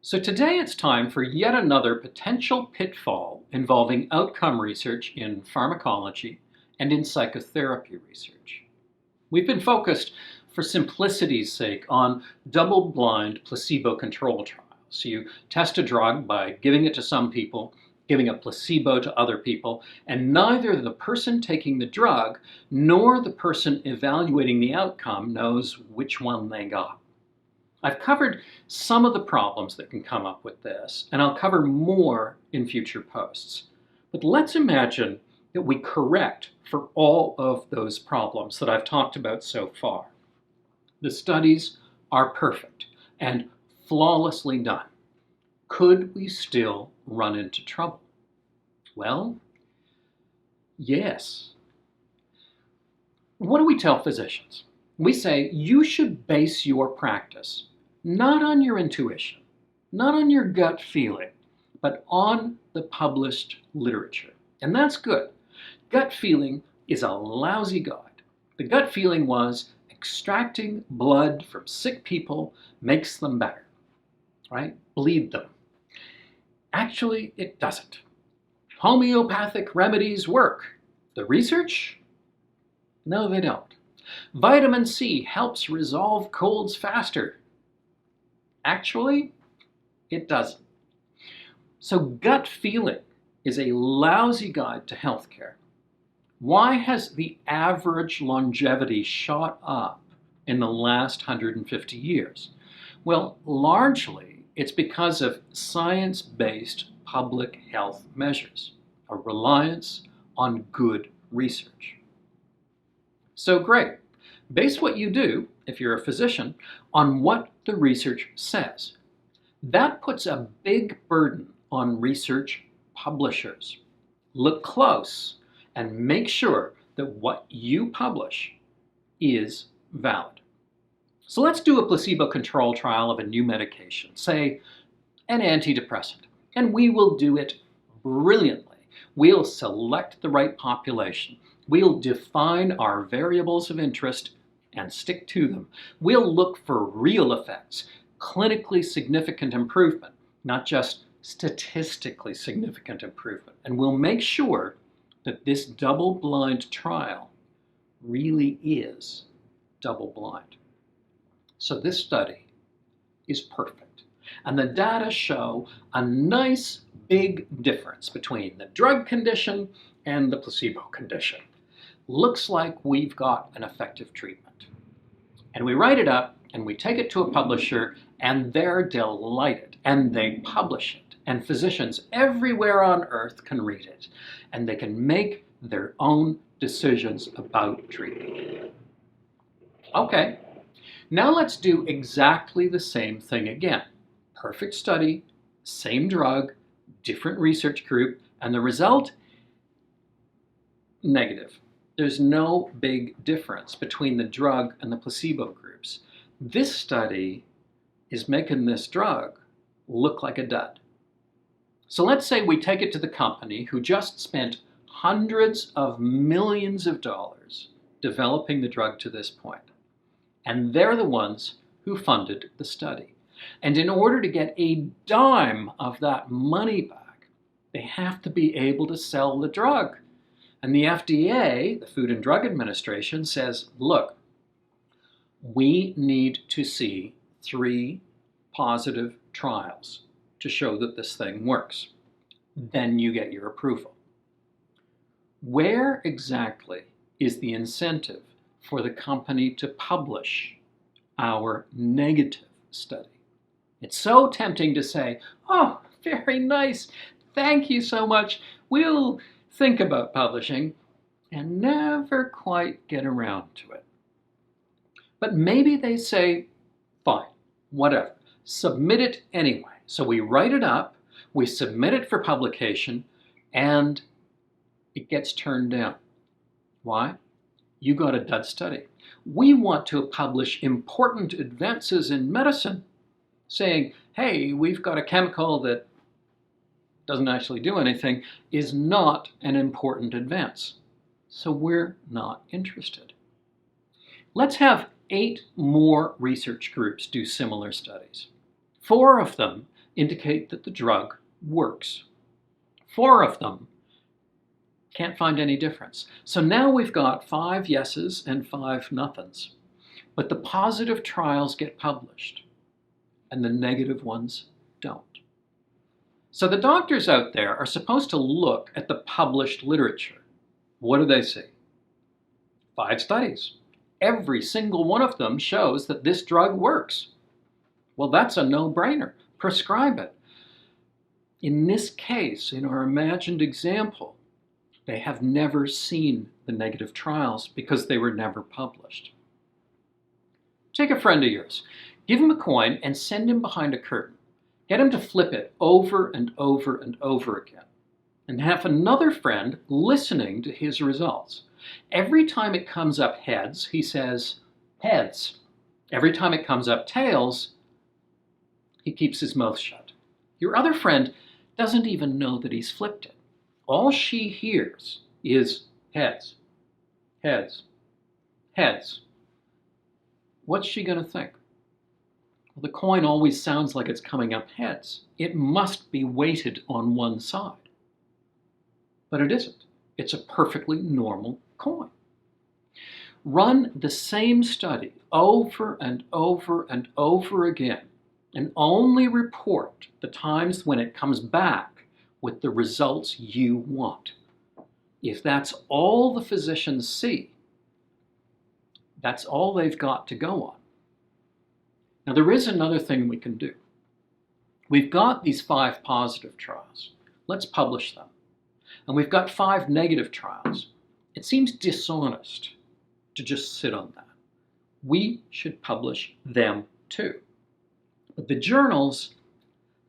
So today it's time for yet another potential pitfall involving outcome research in pharmacology and in psychotherapy research. We've been focused, for simplicity's sake, on double-blind placebo-controlled trials. So you test a drug by giving it to some people, giving a placebo to other people, and neither the person taking the drug nor the person evaluating the outcome knows which one they got. I've covered some of the problems that can come up with this, and I'll cover more in future posts. But let's imagine that we correct for all of those problems that I've talked about so far. The studies are perfect and flawlessly done. Could we still run into trouble? Well, yes. What do we tell physicians? We say you should base your practice not on your intuition, not on your gut feeling, but on the published literature. And that's good. Gut feeling is a lousy guide. The gut feeling was extracting blood from sick people makes them better, right? Bleed them. Actually, it doesn't. Homeopathic remedies work. The research? No, they don't. Vitamin C helps resolve colds faster. Actually, it doesn't. So gut feeling is a lousy guide to healthcare. Why has the average longevity shot up in the last 150 years? Well, largely it's because of science-based public health measures, a reliance on good research. So great. Base what you do, if you're a physician, on what the research says. That puts a big burden on research publishers. Look close and make sure that what you publish is valid. So let's do a placebo-controlled trial of a new medication, say an antidepressant, and we will do it brilliantly. We'll select the right population. We'll define our variables of interest and stick to them. We'll look for real effects, clinically significant improvement, not just statistically significant improvement. And we'll make sure that this double-blind trial really is double-blind. So this study is perfect. And the data show a nice big difference between the drug condition and the placebo condition. Looks like we've got an effective treatment. And we write it up and we take it to a publisher and they're delighted and they publish it. And physicians everywhere on earth can read it and they can make their own decisions about treatment. Okay, now let's do exactly the same thing again. Perfect study, same drug, different research group, and the result? Negative. There's no big difference between the drug and the placebo groups. This study is making this drug look like a dud. So let's say we take it to the company who just spent hundreds of millions of dollars developing the drug to this point. And they're the ones who funded the study. And in order to get a dime of that money back, they have to be able to sell the drug. And the FDA, the Food and Drug Administration, says, look, we need to see 3 positive trials to show that this thing works. Then you get your approval. Where exactly is the incentive for the company to publish our negative study? It's so tempting to say, oh, very nice, thank you so much, we'll think about publishing, and never quite get around to it. But maybe they say, fine, whatever, submit it anyway. So we write it up, we submit it for publication, and it gets turned down. Why? You got a dud study. We want to publish important advances in medicine, saying, hey, we've got a chemical that doesn't actually do anything, is not an important advance. So we're not interested. Let's have 8 more research groups do similar studies. 4 of them indicate that the drug works. 4 of them can't find any difference. So now we've got 5 yeses and 5 nothings. But the positive trials get published and the negative ones don't. So the doctors out there are supposed to look at the published literature. What do they see? 5 studies. Every single one of them shows that this drug works. Well, that's a no-brainer. Prescribe it. In this case, in our imagined example, they have never seen the negative trials because they were never published. Take a friend of yours, give him a coin and send him behind a curtain. Get him to flip it over and over and over again. And have another friend listening to his results. Every time it comes up heads, he says, heads. Every time it comes up tails, he keeps his mouth shut. Your other friend doesn't even know that he's flipped it. All she hears is heads, heads, heads. What's she going to think? Well, the coin always sounds like it's coming up heads. It must be weighted on one side. But it isn't. It's a perfectly normal coin. Run the same study over and over and over again and only report the times when it comes back with the results you want. If that's all the physicians see, that's all they've got to go on. Now, there is another thing we can do. We've got these 5 positive trials. Let's publish them. And we've got 5 negative trials. It seems dishonest to just sit on that. We should publish them too. But the journals,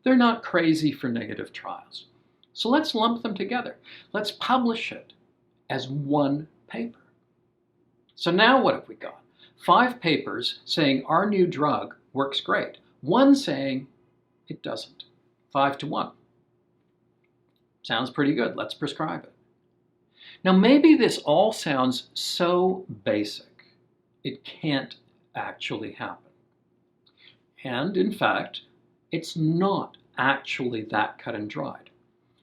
they're not crazy for negative trials. So let's lump them together. Let's publish it as one paper. So now what have we got? 5 papers saying our new drug works great. 1 saying it doesn't. 5 to 1. Sounds pretty good. Let's prescribe it. Now maybe this all sounds so basic, it can't actually happen. And in fact, it's not actually that cut and dried.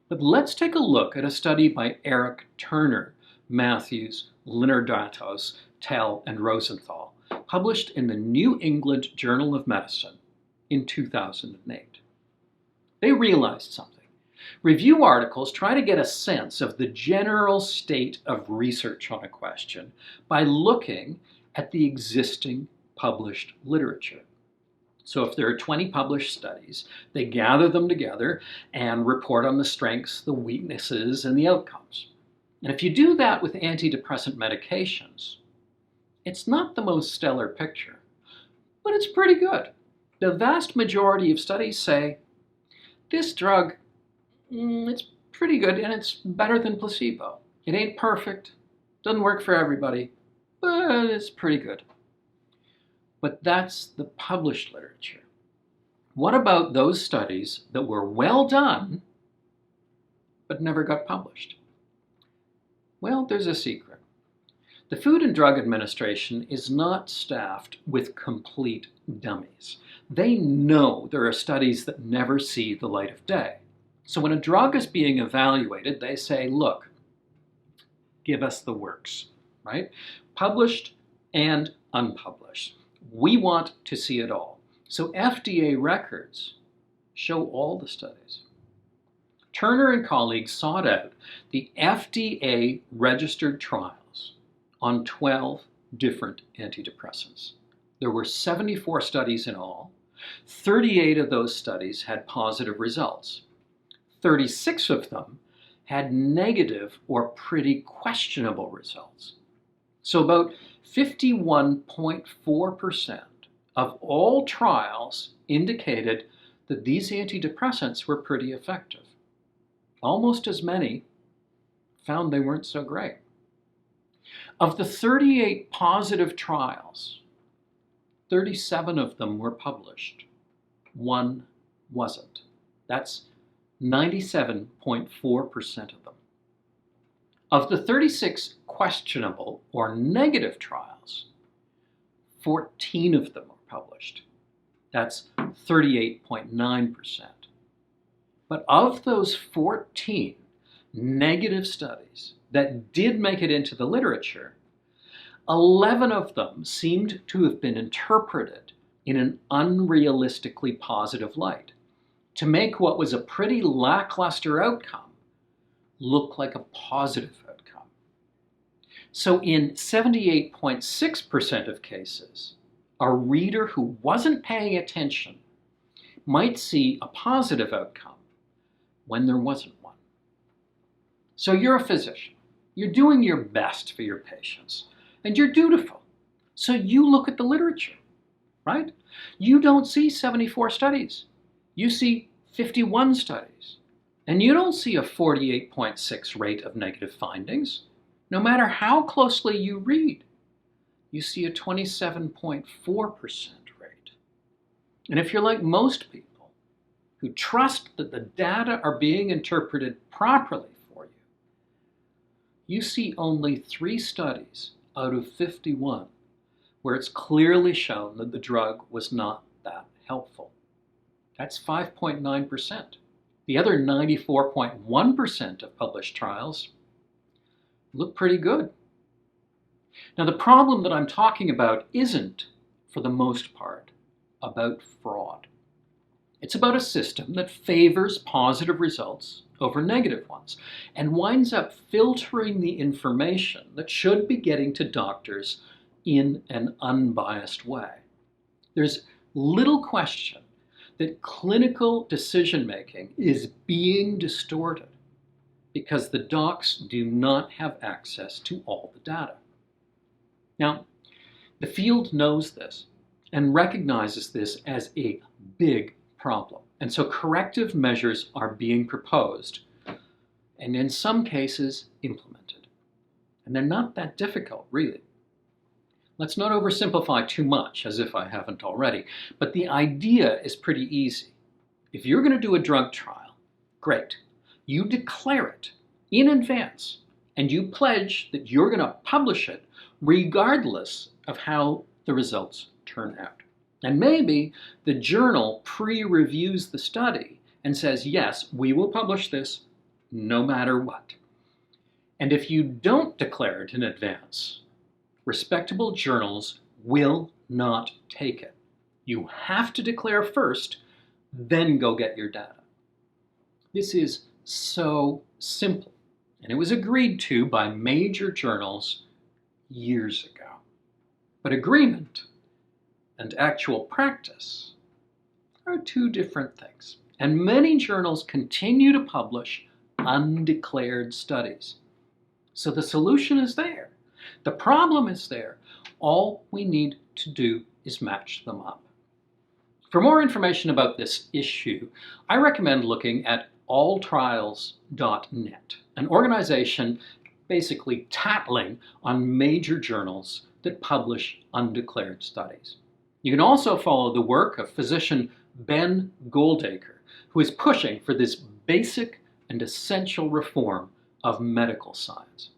But let's take a look at a study by Eric Turner, Matthews, Linardatos, Tell, and Rosenthal, published in the New England Journal of Medicine in 2008. They realized something. Review articles try to get a sense of the general state of research on a question by looking at the existing published literature. So if there are 20 published studies, they gather them together and report on the strengths, the weaknesses, and the outcomes. And if you do that with antidepressant medications, it's not the most stellar picture, but it's pretty good. The vast majority of studies say, this drug, it's pretty good and it's better than placebo. It ain't perfect, doesn't work for everybody, but it's pretty good. But that's the published literature. What about those studies that were well done, but never got published? Well, there's a secret. The Food and Drug Administration is not staffed with complete dummies. They know there are studies that never see the light of day. So when a drug is being evaluated, they say, look, give us the works, right? Published and unpublished. We want to see it all. So FDA records show all the studies. Turner and colleagues sought out the FDA registered trials on 12 different antidepressants. There were 74 studies in all. 38 of those studies had positive results. 36 of them had negative or pretty questionable results. So about 51.4% of all trials indicated that these antidepressants were pretty effective. Almost as many found they weren't so great. Of the 38 positive trials, 37 of them were published. 1 wasn't. That's 97.4% of them. Of the 36 questionable or negative trials, 14 of them were published. That's 38.9%. But of those 14 negative studies that did make it into the literature, 11 of them seemed to have been interpreted in an unrealistically positive light, to make what was a pretty lackluster outcome look like a positive outcome. So in 78.6% of cases, a reader who wasn't paying attention might see a positive outcome when there wasn't one. So you're a physician. You're doing your best for your patients, and you're dutiful. So you look at the literature, right? You don't see 74 studies. You see 51 studies. And you don't see a 48.6 rate of negative findings. No matter how closely you read, you see a 27.4% rate. And if you're like most people who trust that the data are being interpreted properly for you, you see only 3 studies out of 51 where it's clearly shown that the drug was not that helpful. That's 5.9%. The other 94.1% of published trials look pretty good. Now, the problem that I'm talking about isn't, for the most part, about fraud. It's about a system that favors positive results over negative ones and winds up filtering the information that should be getting to doctors in an unbiased way. There's little question that clinical decision-making is being distorted because the docs do not have access to all the data. Now, the field knows this and recognizes this as a big problem. And so corrective measures are being proposed and in some cases implemented. And they're not that difficult, really. Let's not oversimplify too much, as if I haven't already, but the idea is pretty easy. If you're going to do a drug trial, great. You declare it in advance, and you pledge that you're going to publish it regardless of how the results turn out. And maybe the journal pre-reviews the study and says, yes, we will publish this no matter what. And if you don't declare it in advance, respectable journals will not take it. You have to declare first, then go get your data. This is so simple, and it was agreed to by major journals years ago. But agreement and actual practice are 2 different things. And many journals continue to publish undeclared studies. So the solution is there. The problem is there. All we need to do is match them up. For more information about this issue, I recommend looking at alltrials.net, an organization basically tattling on major journals that publish undeclared studies. You can also follow the work of physician Ben Goldacre, who is pushing for this basic and essential reform of medical science.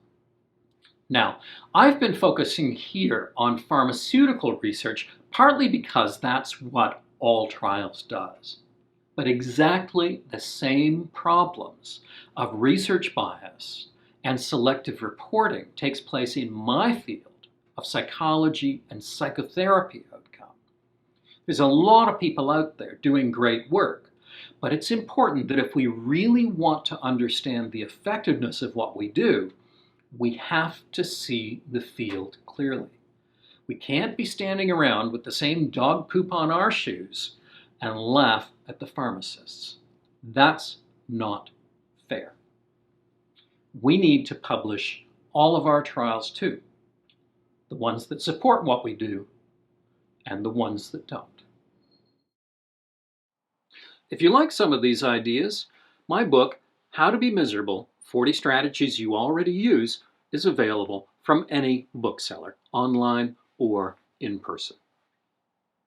Now, I've been focusing here on pharmaceutical research partly because that's what All Trials does. But exactly the same problems of research bias and selective reporting takes place in my field of psychology and psychotherapy outcome. There's a lot of people out there doing great work, but it's important that if we really want to understand the effectiveness of what we do, we have to see the field clearly. We can't be standing around with the same dog poop on our shoes and laugh at the pharmacists. That's not fair. We need to publish all of our trials too, the ones that support what we do and the ones that don't. If you like some of these ideas, my book, How to Be Miserable, 40 Strategies You Already Use, is available from any bookseller, online or in person.